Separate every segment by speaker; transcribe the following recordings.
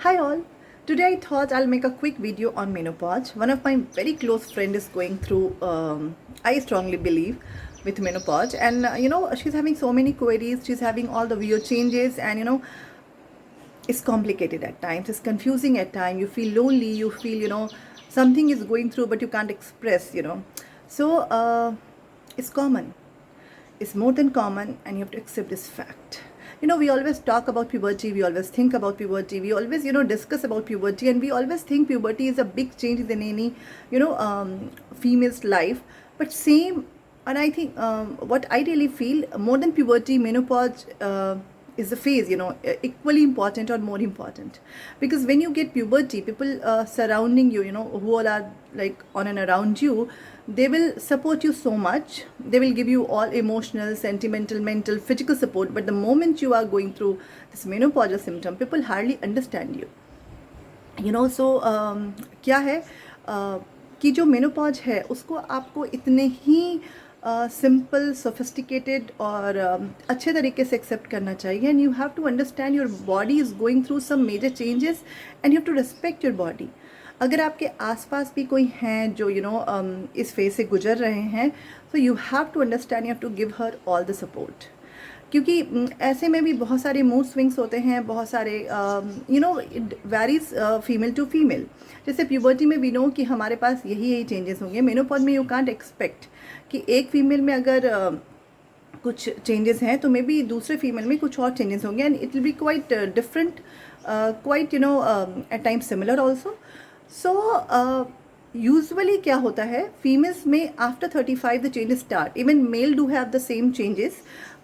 Speaker 1: Hi all. Today I thought I'll make a quick video on menopause. One of my very close friend is going through, I strongly believe, with menopause, and she's having so many queries. She's having all the weird changes, and it's complicated at times. It's confusing at times. You feel lonely. You feel something is going through, but you can't express. So it's common. Is more than common, and you have to accept this fact. We always talk about puberty, we always think about puberty, we always discuss about puberty, and we always think puberty is a big change in any female's life. But same, and I think what I really feel, more than puberty, menopause is the phase, equally important or more important. Because when you get puberty, people surrounding you, who all are like on and around you, they will support you so much. They will give you all emotional, sentimental, mental, physical support. But the moment you are going through this menopausal symptom, people hardly understand you. So क्या है कि जो menopause है उसको आपको इतने ही simple, sophisticated और अच्छे तरीके से एक्सेप्ट करना चाहिए. And you have to understand your body is going through some major changes, and you have to respect your body. अगर आपके आसपास भी कोई हैं जो इस फेज से गुजर रहे हैं, तो you have to understand, you have to give her all the support. क्योंकि ऐसे में भी बहुत सारे मूड स्विंग्स होते हैं, बहुत सारे it varies female to female. जैसे प्यूबर्टी में वी नो कि हमारे पास यही चेंजेस होंगे. मेनोपॉज में यू कांट एक्सपेक्ट कि एक फीमेल में अगर कुछ चेंजेस हैं तो मे बी दूसरे फीमेल में कुछ और चेंजेस होंगे, and it will be quite different, quite at times similar also. So usually क्या होता है, फीमेल्स में after 35 the changes start. Even male do have the same changes,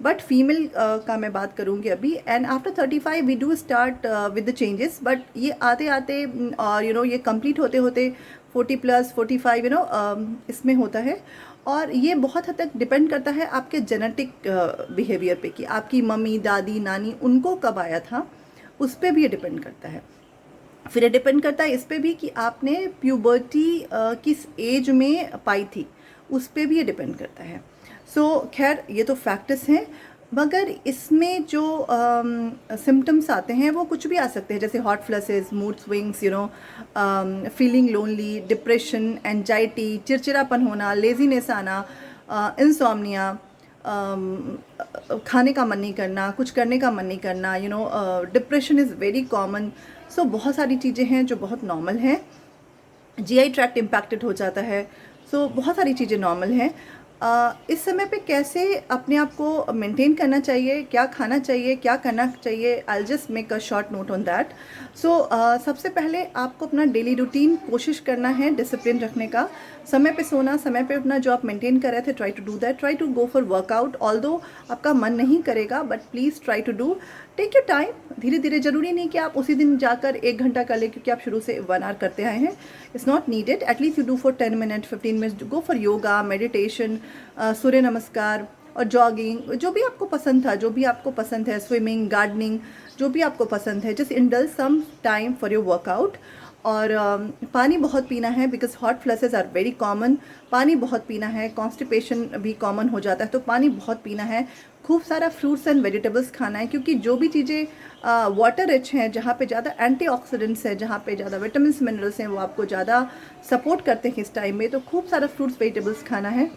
Speaker 1: but female का मैं बात करूँगी अभी. And after 35 we do start with the changes, but ये आते आते और ये कंप्लीट होते होते 40+, 45 इसमें होता है. और ये बहुत हद तक डिपेंड करता है आपके जेनेटिक बिहेवियर पे, कि आपकी मम्मी, दादी, नानी, उनको कब आया था, उस पर भी ये डिपेंड करता है. फिर ये डिपेंड करता है इस पर भी कि आपने प्यूबर्टी किस एज में पाई थी, उस पर भी ये डिपेंड करता है. सो खैर, ये तो फैक्टर्स हैं, मगर इसमें जो सिम्टम्स आते हैं वो कुछ भी आ सकते हैं. जैसे hot flushes, mood swings, feeling lonely, depression, anxiety, चिड़चिड़ापन होना, लेजीनेस आना, इंसोम्निया, खाने का मन नहीं करना, कुछ करने का मन नहीं करना, डिप्रेशन इज़ वेरी कॉमन. सो बहुत सारी चीज़ें हैं जो बहुत नॉर्मल हैं. जीआई ट्रैक्ट इम्पैक्टेड हो जाता है. सो बहुत सारी चीज़ें नॉर्मल हैं. इस समय पे कैसे अपने आप को मेंटेन करना चाहिए, क्या खाना चाहिए, क्या करना चाहिए, I just make a short note on that. So सबसे पहले आपको अपना डेली रूटीन कोशिश करना है डिसिप्लिन रखने का. समय पे सोना, समय पे उठना, जो आप मेंटेन कर रहे थे, try to do that. Try to go for workout, although आपका मन नहीं करेगा, but please try to do. Take your time, धीरे धीरे. ज़रूरी नहीं कि आप उसी दिन जाकर 1 घंटा कर ले, क्योंकि आप शुरू से 1 आवर करते आए हैं. It's not needed. At least you do for 10 minute, 15 minute. Go for yoga, meditation, Surya Namaskar और जॉगिंग, जो भी आपको पसंद था, जो भी आपको पसंद है, स्विमिंग, गार्डनिंग, जो भी आपको पसंद है. Just indulge some time for your workout. और पानी बहुत पीना है, because hot flushes are very common. पानी बहुत पीना है. कॉन्स्टिपेशन भी कॉमन हो जाता है, तो पानी बहुत पीना है. खूब सारा फ्रूट्स एंड वेजिटेबल्स खाना है, क्योंकि जो भी चीज़ें वाटर रिच हैं, जहाँ पे ज़्यादा एंटीऑक्सीडेंट्स हैं, जहाँ पे ज़्यादा विटामिन मिनरल्स हैं, वो आपको ज़्यादा सपोर्ट करते हैं इस टाइम में. तो खूब सारा फ्रूट्स, वेजिटेबल्स खाना है.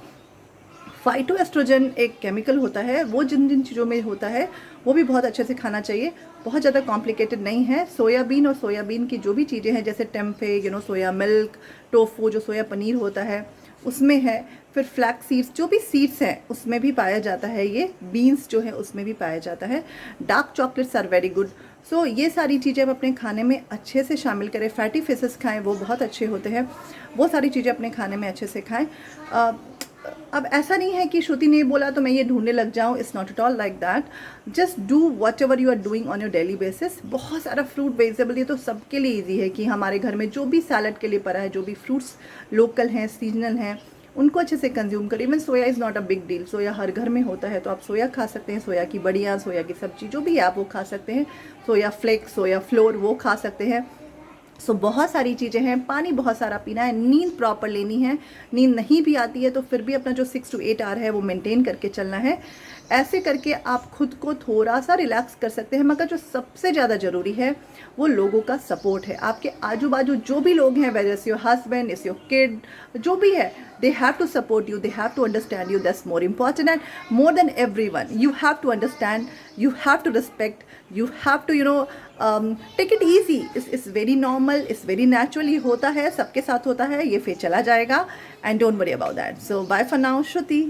Speaker 1: फाइटोएस्ट्रोजन एक केमिकल होता है, वो जिन जिन चीज़ों में होता है वो भी बहुत अच्छे से खाना चाहिए. बहुत ज़्यादा कॉम्प्लिकेटेड नहीं है. सोयाबीन और सोयाबीन की जो भी चीज़ें हैं, जैसे टेम्पे, सोया मिल्क, टोफू, जो सोया पनीर होता है उसमें है. फिर फ्लैक्स सीड्स, जो भी सीड्स हैं उसमें भी पाया जाता है. ये बीन्स जो है उसमें भी पाया जाता है. Dark chocolates are very good. So ये सारी चीज़ें आप अपने खाने में अच्छे से शामिल करें. फैटी फिशेस खाएं, वो बहुत अच्छे होते हैं. वो सारी चीज़ें अपने खाने में अच्छे से खाएं. अब ऐसा नहीं है कि श्रुति ने बोला तो मैं ये ढूंढने लग जाऊँ. It's not at all like that. Just do whatever you are doing on your daily basis. बहुत सारा फ्रूट, वेजिटेबल, ये तो सबके लिए ईजी है कि हमारे घर में जो भी सैलड के लिए पड़ा है, जो भी फ्रूट्स लोकल हैं, सीजनल हैं, उनको अच्छे से कंज्यूम करें. Even soya is not a big deal. Soya हर घर में होता है, तो आप सोया खा सकते हैं. सोया की बड़ियाँ, सोया की सब्जी, जो भी है आप वो खा सकते हैं. सोया फ्लेक्स, सोया फ्लोर, वो खा सकते हैं. सो बहुत सारी चीज़ें हैं, पानी बहुत सारा पीना है, नींद प्रॉपर लेनी है, नींद नहीं भी आती है तो फिर भी अपना जो 6 to 8 आवर है वो मेंटेन करके चलना है। ऐसे करके आप खुद को थोड़ा सा रिलैक्स कर सकते हैं, मगर जो सबसे ज़्यादा ज़रूरी है वो लोगों का सपोर्ट है। आपके आजू बाजू जो भी लोग हैं, whether is your husband, is your kid, जो भी है, they have to support you, they have to understand you. That's more important, and more than everyone, you have to understand, you have to respect, you have to take it easy. It's very normal, it's very natural, ये होता है, सबके साथ होता है, ये फिर चला जाएगा, and don't worry about that. So bye for now, Shruti.